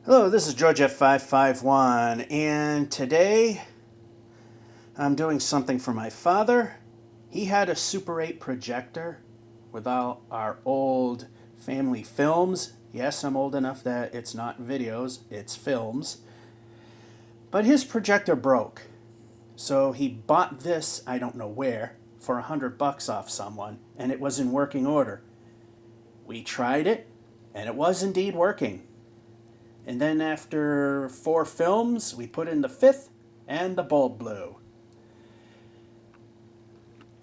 Hello, this is George F551, and today I'm doing something for my father. He had a Super 8 projector with all our old family films. Yes, I'm old enough that it's not videos, it's films. But his projector broke. So he bought this, I don't know where, for $100 off someone, and it was in working order. We tried it, and it was indeed working. And then after 4 films, we put in the 5th, and the bulb blew.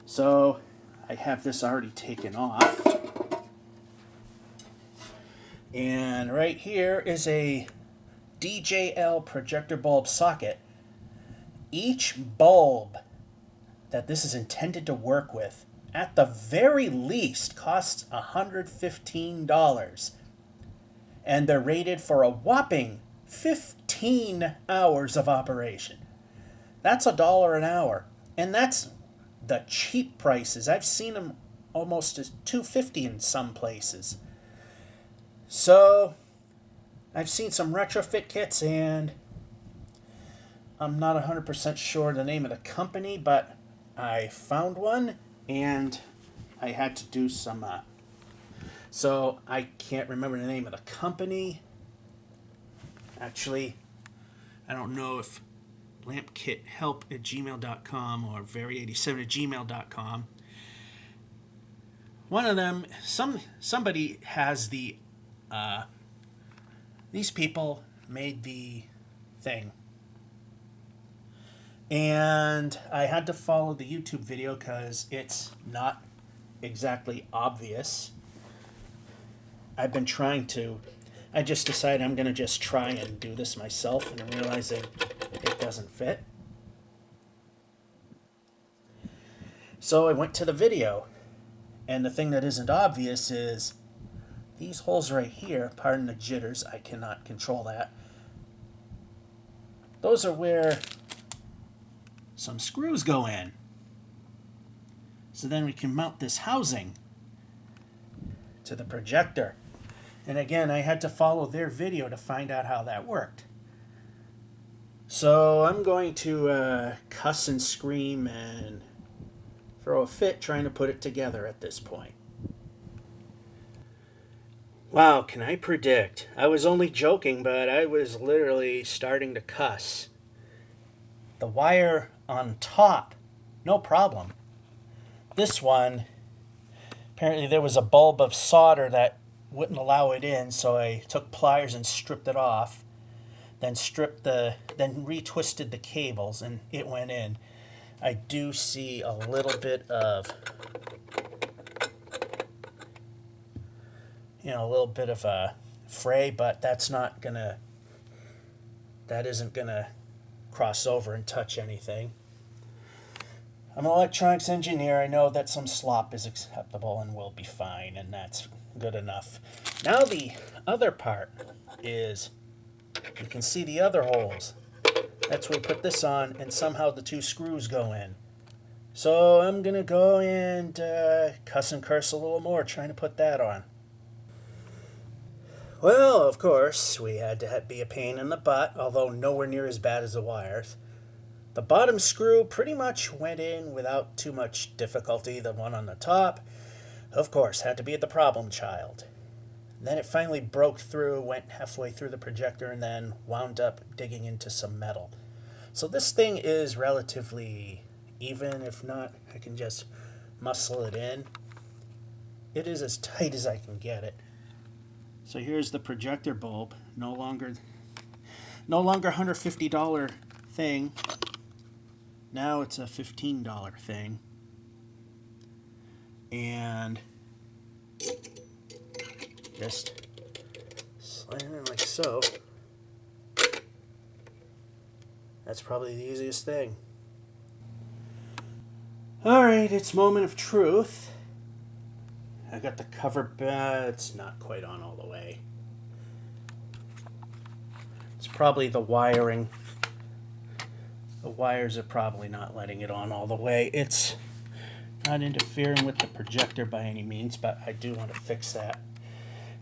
So I have this already taken off. And right here is a DJL projector bulb socket. Each bulb that this is intended to work with, at the very least, costs $115. And they're rated for a whopping 15 hours of operation. That's $1 an hour. And that's the cheap prices. I've seen them almost as $2.50 in some places. So I've seen some retrofit kits, and I'm not 100% sure the name of the company, but I found one and I had to do some so I can't remember the name of the company. Actually, I don't know if lampkithelp@gmail.com or very87@gmail.com. One of them, somebody has the, these people made the thing. And I had to follow the YouTube video because it's not exactly obvious. I've been trying to. I just decided I'm going to just try and do this myself, and I'm realizing it doesn't fit. So I went to the video, and the thing that isn't obvious is these holes right here. Pardon the jitters, I cannot control that. Those are where some screws go in. So then we can mount this housing to the projector. And again, I had to follow their video to find out how that worked. So I'm going to cuss and scream and throw a fit trying to put it together at this point. Wow, can I predict? I was only joking, but I was literally starting to cuss. The wire on top, no problem. This one, apparently there was a bulb of solder that wouldn't allow it in, so I took pliers and stripped it off, then retwisted the cables, and it went in. I do see a little bit of, a little bit of a fray, but that isn't gonna cross over and touch anything. I'm an electronics engineer. I know that some slop is acceptable and will be fine, and that's good enough. Now the other part is, you can see the other holes. That's where we put this on, and somehow the 2 screws go in. So I'm going to go and cuss and curse a little more trying to put that on. Well, of course, we had to be a pain in the butt, although nowhere near as bad as the wires. The bottom screw pretty much went in without too much difficulty. The one on the top, of course, had to be the problem child. Then it finally broke through, went halfway through the projector, and then wound up digging into some metal. So this thing is relatively even. If not, I can just muscle it in. It is as tight as I can get it. So here's the projector bulb. No longer $150 thing. Now it's a $15 thing. And just slide it in like so. That's probably the easiest thing. Alright, it's moment of truth. I got the cover, but it's not quite on all the way. It's probably the wiring. The wires are probably not letting it on all the way. It's not interfering with the projector by any means, but I do want to fix that.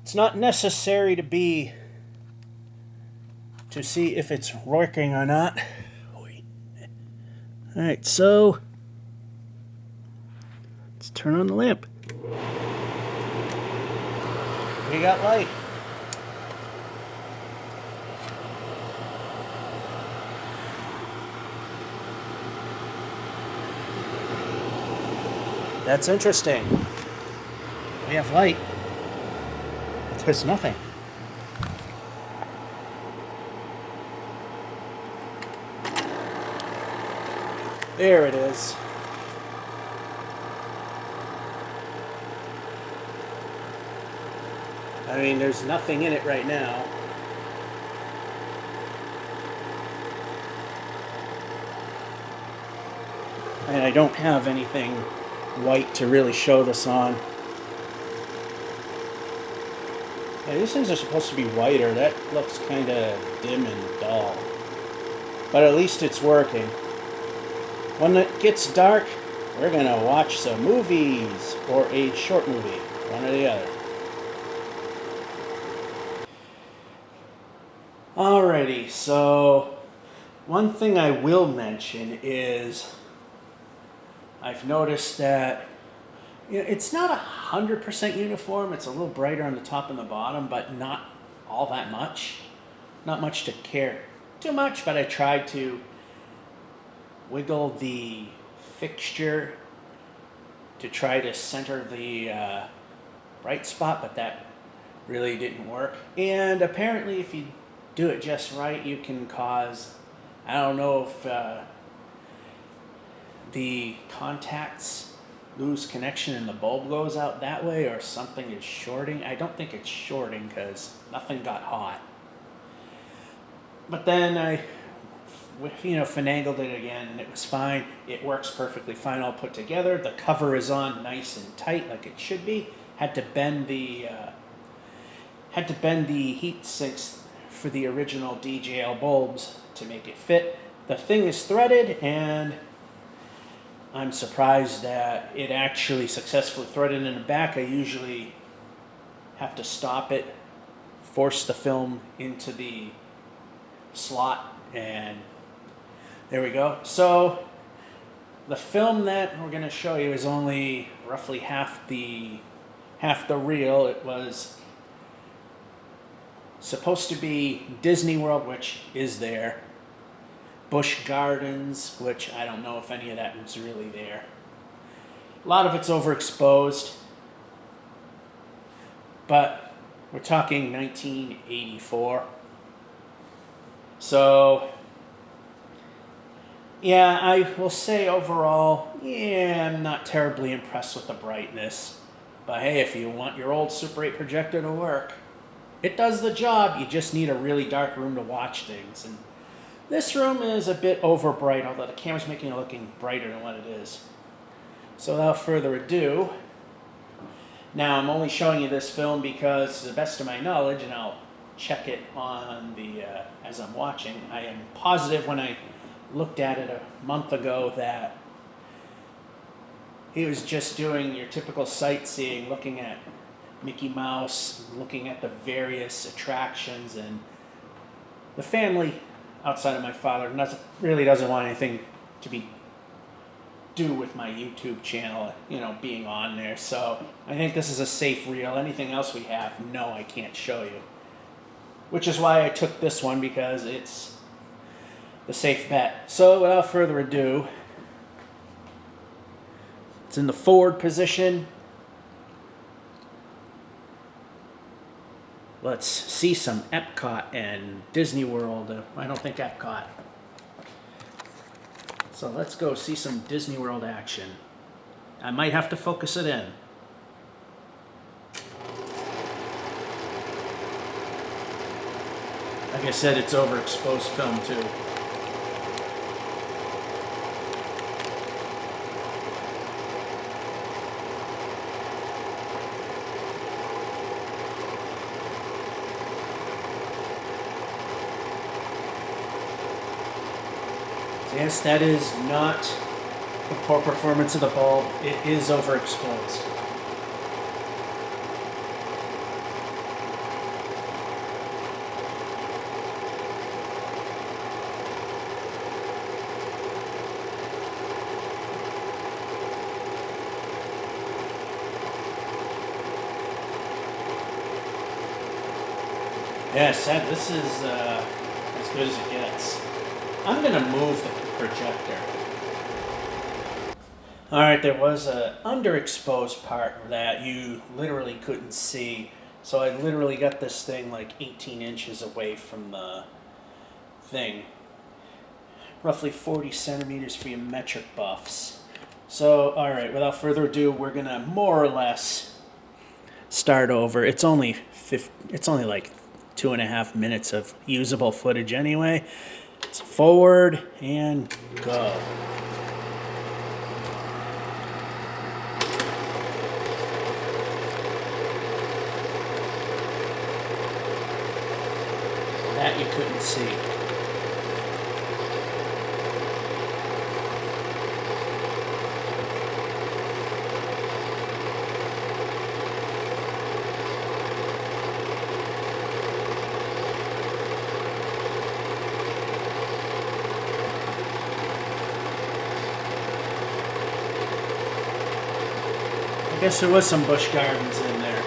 It's not necessary to be to see if it's working or not. Alright, so let's turn on the lamp. We got light. That's interesting. We have light. There's nothing. There it is. I mean, there's nothing in it right now. And I don't have anything white to really show this on. Yeah, these things are supposed to be whiter. That looks kind of dim and dull. But at least it's working. When it gets dark, we're going to watch some movies or a short movie, one or the other. Alrighty, so one thing I will mention is I've noticed that it's not 100% uniform. It's a little brighter on the top and the bottom, but not all that much. Not much to care too much, but I tried to wiggle the fixture to try to center the bright spot, but that really didn't work. And apparently if you do it just right, you can cause, I don't know if the contacts lose connection and the bulb goes out that way, or something is shorting. I don't think it's shorting because nothing got hot. But then I finagled it again and it was fine. It works perfectly fine all put together. The cover is on nice and tight like it should be. Had to bend the heat sinks for the original DJL bulbs to make it fit. The thing is threaded, and I'm surprised that it actually successfully threaded in the back. I usually have to stop it, force the film into the slot, and there we go. So the film that we're going to show you is only roughly half the reel. It was supposed to be Disney World, which is there. Busch Gardens, which I don't know if any of that was really there. A lot of it's overexposed. But we're talking 1984. So yeah, I will say overall, I'm not terribly impressed with the brightness. But hey, if you want your old Super 8 projector to work, it does the job. You just need a really dark room to watch things. And this room is a bit over bright, although the camera's making it looking brighter than what it is. So without further ado, now I'm only showing you this film because, to the best of my knowledge, and I'll check it on the as I'm watching, I am positive when I looked at it a month ago that he was just doing your typical sightseeing, looking at Mickey Mouse, looking at the various attractions, and the family outside of my father really doesn't want anything to do with my YouTube channel, being on there. So I think this is a safe reel. Anything else we have, no, I can't show you. Which is why I took this one, because it's the safe bet. So without further ado, it's in the forward position. Let's see some Epcot and Disney World. I don't think Epcot. So let's go see some Disney World action. I might have to focus it in. Like I said, it's overexposed film too. Yes, that is not the poor performance of the bulb. It is overexposed. Yeah, Seth, this is as good as it gets. I'm gonna move the projector. Alright, there was a underexposed part that you literally couldn't see. So I literally got this thing like 18 inches away from the thing. Roughly 40 centimeters for your metric buffs. So, alright, without further ado, we're gonna more or less start over. It's only like 2.5 minutes of usable footage anyway. It's forward and go. That you couldn't see. I guess there was some bush gardens in there.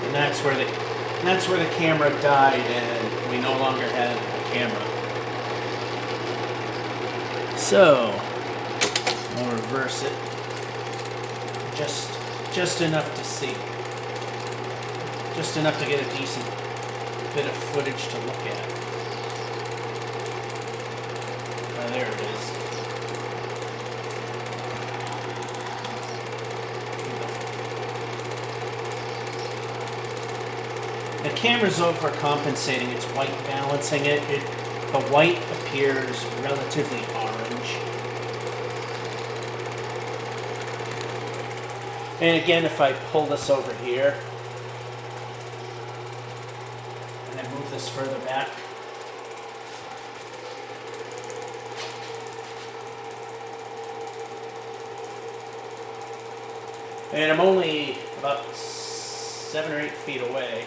And that's where the camera died, and we no longer had a camera. So I'll reverse it, just enough to see, just enough to get a decent bit of footage to look at. Oh, there it is. The camera's overcompensating. It's white balancing it. The white appears relatively orange. And again, if I pull this over here and then move this further back, and I'm only about 7 or 8 feet away.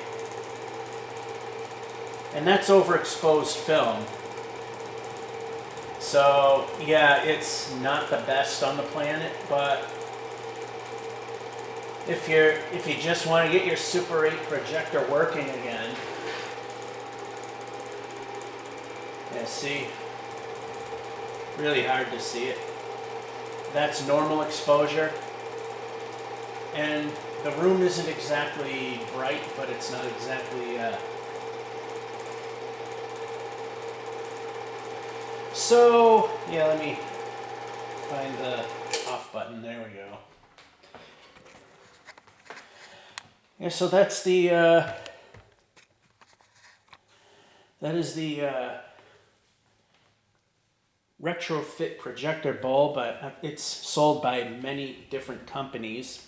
And that's overexposed film. So yeah, it's not the best on the planet, but if you just want to get your Super 8 projector working again, yeah, see, really hard to see it. That's normal exposure, and the room isn't exactly bright, but it's not exactly so, yeah, let me find the off button. There we go. Yeah, so that's the, that is the Retrofit projector bulb, but it's sold by many different companies.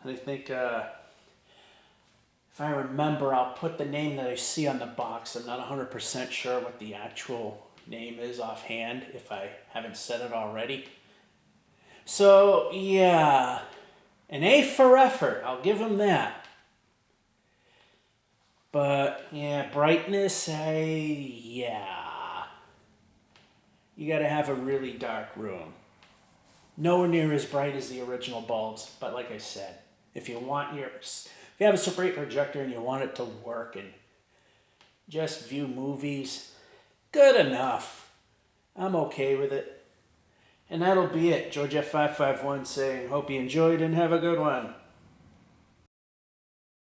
I think, if I remember, I'll put the name that I see on the box. I'm not 100% sure what the actual name is offhand, if I haven't said it already. So, yeah, an A for effort, I'll give them that. But, yeah, brightness, yeah. You gotta have a really dark room. Nowhere near as bright as the original bulbs, but like I said, if you have a Super 8 projector and you want it to work and just view movies, good enough. I'm okay with it. And that'll be it. George F551 saying, hope you enjoyed and have a good one.